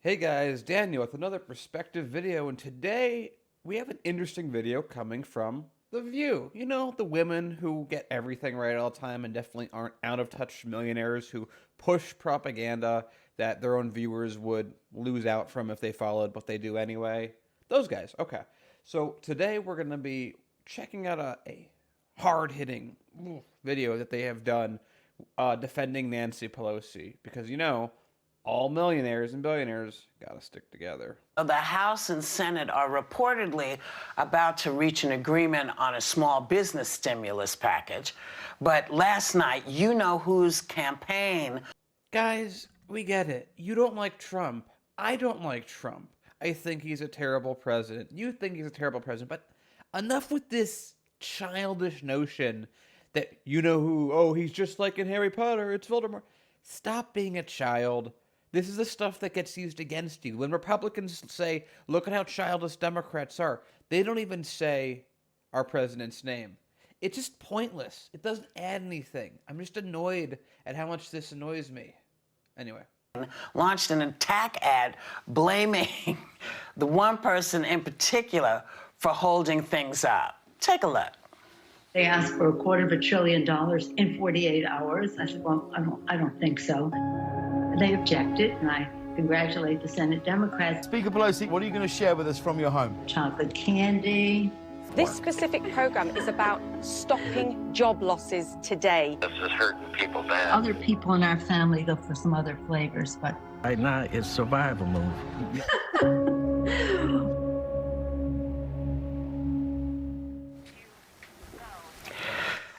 Hey guys, Daniel with another perspective video, and today we have an interesting video coming from The View. You know, the women who get everything right all the time and definitely aren't out of touch millionaires who push propaganda that their own viewers would lose out from if they followed what they do anyway. Those guys, okay. So today we're going to be checking out a hard-hitting video that they have done defending Nancy Pelosi because, all millionaires and billionaires gotta stick together. The House and Senate are reportedly about to reach an agreement on a small business stimulus package. But last night, you know whose campaign. Guys, we get it. You don't like Trump. I don't like Trump. I think he's a terrible president. You think he's a terrible president. But enough with this childish notion that you know who, oh, he's just like in Harry Potter, it's Voldemort. Stop being a child. This is the stuff that gets used against you. When Republicans say, look at how childish Democrats are, they don't even say our president's name. It's just pointless. It doesn't add anything. I'm just annoyed at how much this annoys me. Anyway. Launched an attack ad blaming the one person in particular for holding things up. Take a look. They asked for $250 billion in 48 hours. I said, well, I don't think so. They objected, and I congratulate the Senate Democrats. Speaker Pelosi, what are you going to share with us from your home? Chocolate candy. This specific program is about stopping job losses today. This is hurting people bad. Other people in our family go for some other flavors, but right now it's survival mode.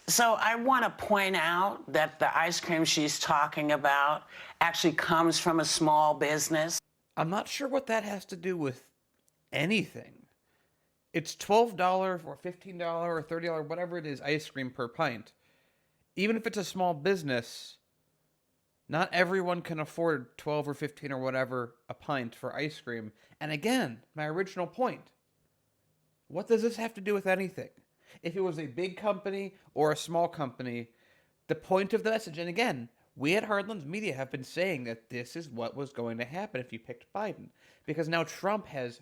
So I want to point out that the ice cream she's talking about actually comes from a small business. I'm not sure what that has to do with anything. It's $12 or $15 or $30, whatever it is, ice cream per pint. Even if it's a small business, not everyone can afford 12 or 15 or whatever a pint for ice cream. And again, my original point, what does this have to do with anything? If it was a big company or a small company, the point of the message, and again, we at Heartland's Media have been saying that this is what was going to happen if you picked Biden. Because now Trump has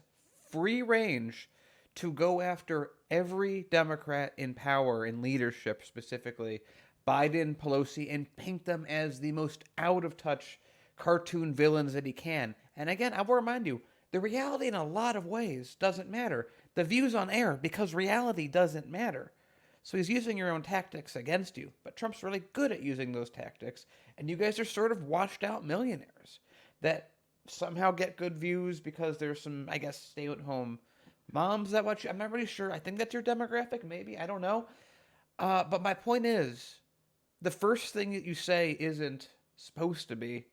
free range to go after every Democrat in power, in leadership specifically, Biden, Pelosi, and paint them as the most out-of-touch cartoon villains that he can. And again, I will remind you, the reality in a lot of ways doesn't matter. The view's on air because reality doesn't matter. So he's using your own tactics against you. But Trump's really good at using those tactics. And you guys are sort of washed out millionaires that somehow get good views because there's some, I guess, stay-at-home moms that watch you. I'm not really sure. I think that's your demographic, maybe. I don't know. But my point is, the first thing that you say isn't supposed to be,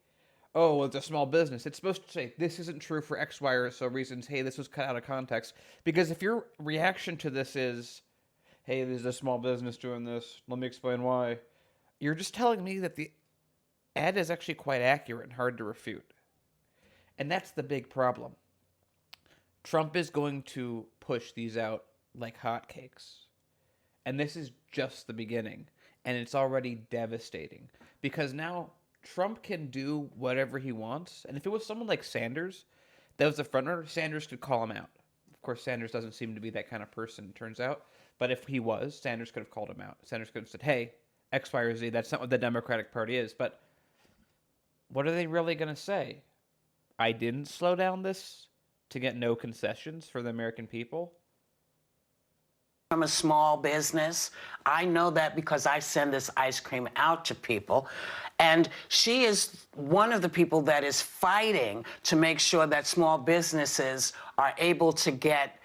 oh, well, it's a small business. It's supposed to say, this isn't true for X, Y, or so reasons. Hey, this was cut out of context. Because if your reaction to this is, hey, there's a small business doing this, let me explain why, you're just telling me that the ad is actually quite accurate and hard to refute. And that's the big problem. Trump is going to push these out like hotcakes. And this is just the beginning. And it's already devastating. Because now Trump can do whatever he wants. And if it was someone like Sanders that was the frontrunner, Sanders could call him out. Of course, Sanders doesn't seem to be that kind of person, it turns out. But if he was, Sanders could have called him out. Sanders could have said, hey, X, Y, or Z, that's not what the Democratic Party is. But what are they really going to say? I didn't slow down this to get no concessions for the American people? From a small business. I know that because I send this ice cream out to people. And she is one of the people that is fighting to make sure that small businesses are able to get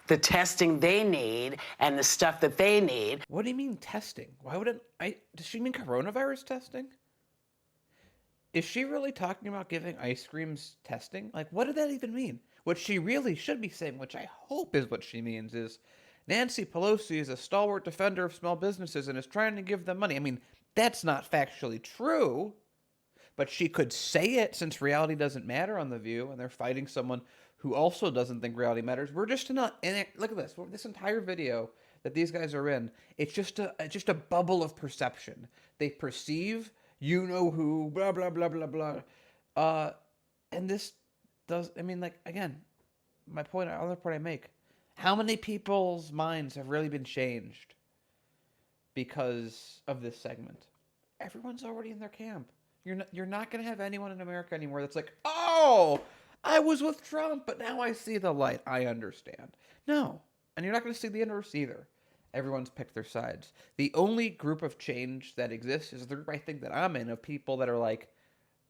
the testing they need and the stuff that they need. What do you mean testing? Why would does she mean coronavirus testing? Is she really talking about giving ice creams testing? Like, what did that even mean? What she really should be saying, which I hope is what she means, is Nancy Pelosi is a stalwart defender of small businesses and is trying to give them money. I mean, that's not factually true, but she could say it since reality doesn't matter on The View, and they're fighting someone who also doesn't think reality matters. We're just not in it. Look at this. This entire video that these guys are in, it's just a bubble of perception. They perceive you know who, blah, blah, blah, blah, blah. And this I mean, like, again, other point I make, how many people's minds have really been changed because of this segment? Everyone's already in their camp. You're not going to have anyone in America anymore that's like, oh, I was with Trump, but now I see the light. I understand. No. And you're not going to see the inverse either. Everyone's picked their sides. The only group of change that exists is the group I think that I'm in, of people that are like,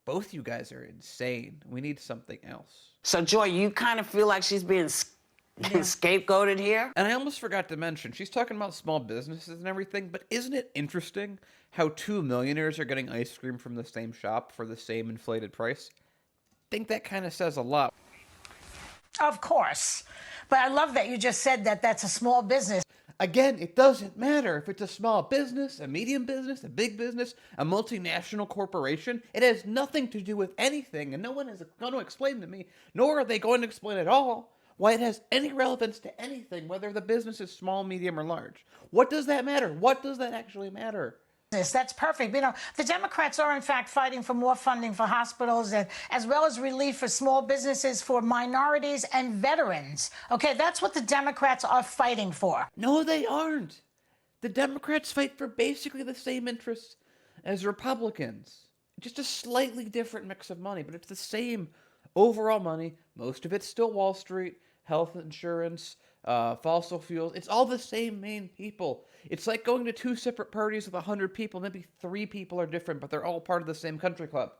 both you guys are insane. We need something else. So, Joy, you kind of feel like she's being scapegoated here? And I almost forgot to mention, she's talking about small businesses and everything, but isn't it interesting how two millionaires are getting ice cream from the same shop for the same inflated price? I think that kind of says a lot. Of course. But I love that you just said that that's a small business. Again, it doesn't matter if it's a small business, a medium business, a big business, a multinational corporation. It has nothing to do with anything, and no one is going to explain to me, nor are they going to explain at all, why it has any relevance to anything, whether the business is small, medium, or large. What does that matter? What does that actually matter? That's perfect. You know, the Democrats are, in fact, fighting for more funding for hospitals, and as well as relief for small businesses, for minorities and veterans. Okay, that's what the Democrats are fighting for. No, they aren't. The Democrats fight for basically the same interests as Republicans. Just a slightly different mix of money, but it's the same overall money. Most of it's still Wall Street, health insurance, fossil fuels. It's all the same main people. It's like going to two separate parties with 100 people. Maybe 3 people are different, but they're all part of the same country club.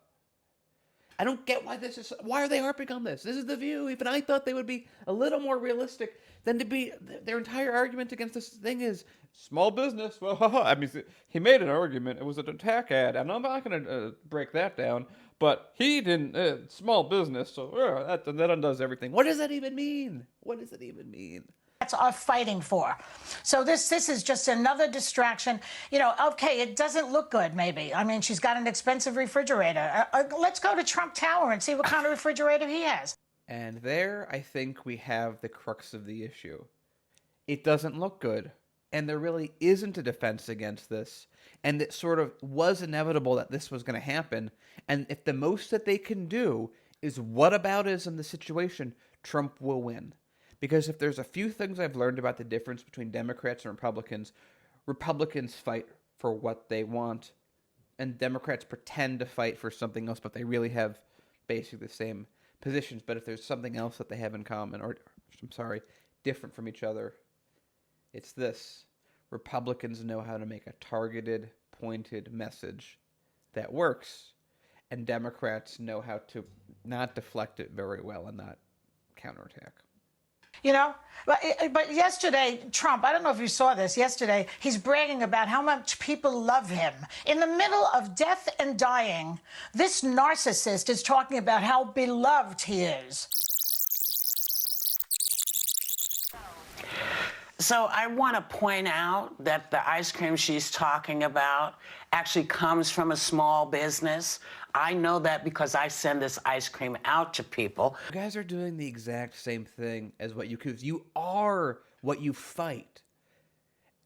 I don't get why are they harping on this? This is The View. Even I thought they would be a little more realistic than to be. Their entire argument against this thing is small business. Well, I mean, he made an argument. It was an attack ad, and I'm not going to break that down. But he didn't, small business, so that undoes everything. What does that even mean? What does it even mean? Are fighting for. So this is just another distraction. You know, okay, it doesn't look good, maybe. I mean, she's got an expensive refrigerator. Let's go to Trump Tower and see what kind of refrigerator he has. And there, I think we have the crux of the issue. It doesn't look good. And there really isn't a defense against this. And it sort of was inevitable that this was going to happen. And if the most that they can do is whataboutism the situation, Trump will win. Because if there's a few things I've learned about the difference between Democrats and Republicans, Republicans fight for what they want, and Democrats pretend to fight for something else, but they really have basically the same positions. But if there's something else that they have in common, or, I'm sorry, different from each other, it's this. Republicans know how to make a targeted, pointed message that works, and Democrats know how to not deflect it very well and not counterattack. You know, but yesterday, Trump, I don't know if you saw this, yesterday, he's bragging about how much people love him. In the middle of death and dying, this narcissist is talking about how beloved he is. So I want to point out that the ice cream she's talking about actually comes from a small business. I know that because I send this ice cream out to people. You guys are doing the exact same thing as what you are what you fight.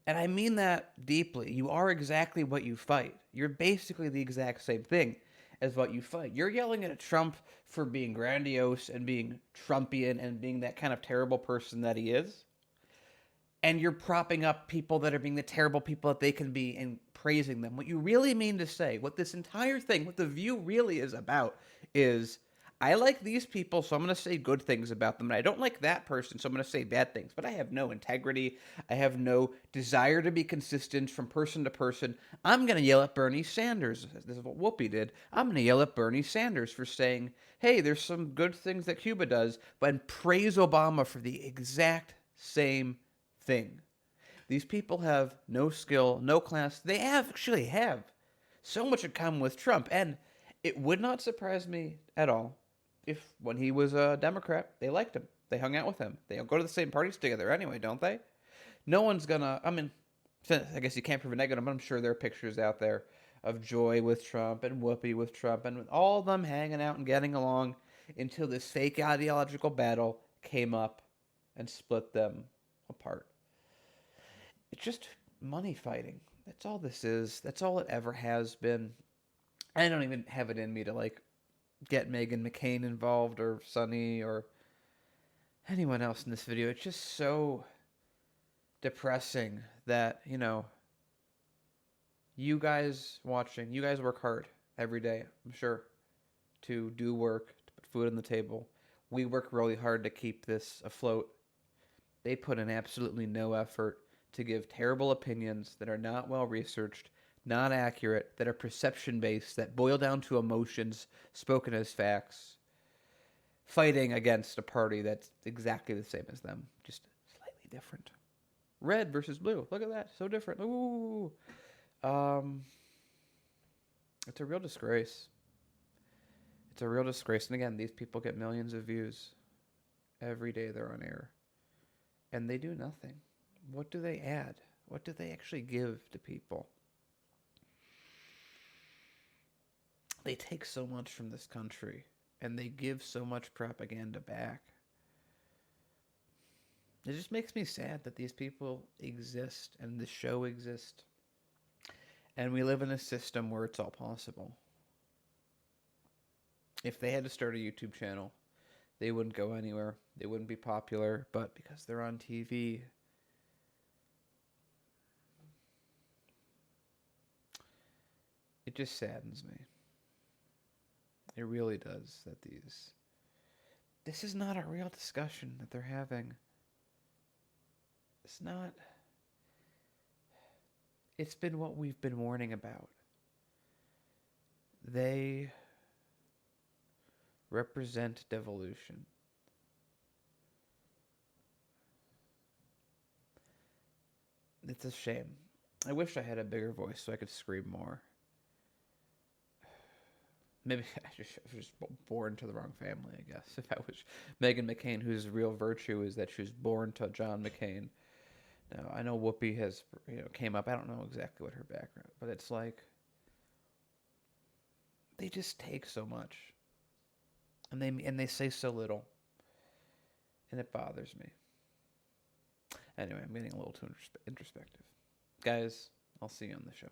And I mean that deeply. You are exactly what you fight. You're basically the exact same thing as what you fight. You're yelling at Trump for being grandiose and being Trumpian and being that kind of terrible person that he is. And you're propping up people that are being the terrible people that they can be and praising them. What you really mean to say, what this entire thing, what The View really is about is, I like these people, so I'm going to say good things about them. And I don't like that person, so I'm going to say bad things. But I have no integrity. I have no desire to be consistent from person to person. I'm going to yell at Bernie Sanders. This is what Whoopi did. I'm going to yell at Bernie Sanders for saying, hey, there's some good things that Cuba does, but praise Obama for the exact same thing. These people have no skill, no class. They actually have so much in common with Trump. And it would not surprise me at all if when he was a Democrat, they liked him. They hung out with him. They go to the same parties together anyway, don't they? No one's gonna, I mean, I guess you can't prove a negative, but I'm sure there are pictures out there of Joy with Trump and Whoopi with Trump and with all of them hanging out and getting along until this fake ideological battle came up and split them apart. It's just money fighting. That's all this is. That's all it ever has been. I don't even have it in me to, like, get Meghan McCain involved or Sonny or anyone else in this video. It's just so depressing that, you guys watching, you guys work hard every day, I'm sure, to do work, to put food on the table. We work really hard to keep this afloat. They put in absolutely no effort to give terrible opinions that are not well researched, not accurate, that are perception based, that boil down to emotions spoken as facts, fighting against a party that's exactly the same as them, just slightly different. Red versus blue. Look at that. So different. Ooh. It's a real disgrace. It's a real disgrace. And again, these people get millions of views every day they're on air. And they do nothing. What do they add? What do they actually give to people? They take so much from this country, and they give so much propaganda back. It just makes me sad that these people exist and the show exists. And we live in a system where it's all possible. If they had to start a YouTube channel, they wouldn't go anywhere. They wouldn't be popular, but because they're on TV, it just saddens me. It really does that this is not a real discussion that they're having. It's not. It's been what we've been warning about. They represent devolution. It's a shame. I wish I had a bigger voice so I could scream more. Maybe I was just born to the wrong family, I guess. If I was Meghan McCain, whose real virtue is that she was born to John McCain. Now, I know Whoopi has, came up. I don't know exactly what her background, but it's like they just take so much, and they say so little, and it bothers me. Anyway, I'm getting a little too introspective. Guys, I'll see you on the show.